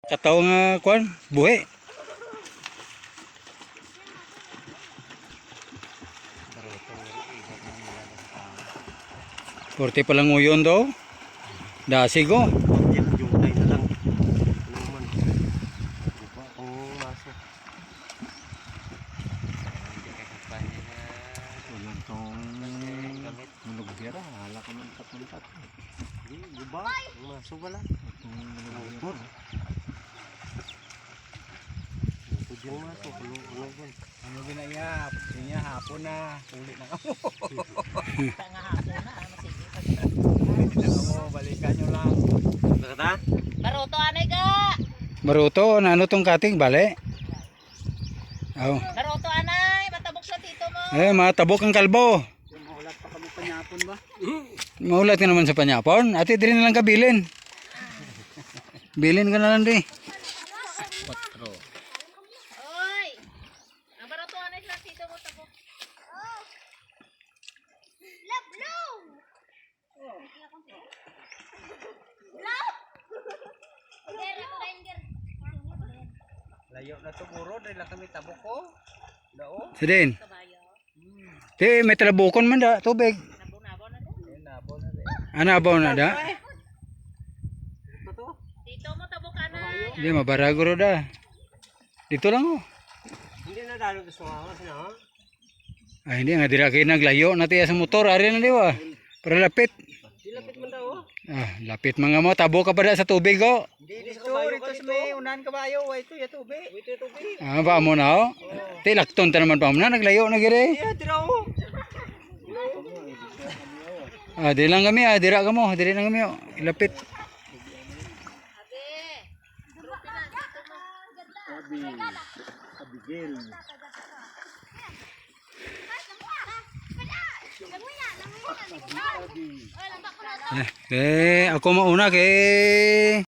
Kataw nga kuan, buhi. Porte pa lang uyon daw. Dasig oh. Jungtay na lang. Ano naman? Diba kung masok? Walang tong manugbira. Hala ka man tat-tat. Diba? Ang masok wala. Ang yung masok. Ano ginaya? Sinya hapon na. Ulit na kamo. Nga hapon na, masigit. Ulit na kamo. Balikan nyo lang. Nakata? Baruto anay ka! Baruto, ano tong kating bale? Oh. Baruto anay, matabok sa tito mo. Mga tabok ang kalbo. Maulat pa kami panyapon ba? Maulat ka naman sa panyapon. Ate, diri na lang ka bilin. Bilin ka na lang di. Oy! Ang baruto anay sa tito mo tabok. Layo na to buro. Dahil lang kami tabok ko. Dao. Sidin. Kabayo. Di, may talabukon man da, tubig. Nabo-nabo na to. Nabo na rin. Anabaw na da. Ito to? Tito mo tabok anay. Di, mabarago ro da. Dito lang oh. Hindi na dalo to sumawas na ha? Ay, hindi nga dira kayo naglayo na tiya sa motor. Ari na di wa. Para lapit. Di lapit man daw. Lapit mga mo. Tabo ka pa da sa tubig oh. Hindi sa kabayo ka dito. May unahan kabayo. Ito yung tubig. Ito yung tubig. Pa mo na oh. Ti lakton ta naman pa mo na. Naglayo na gire. Iya, tira ko. Di lang kami dira ka mo. Diri lang kami oh. Ilapit. Abigel. Ako mauna kay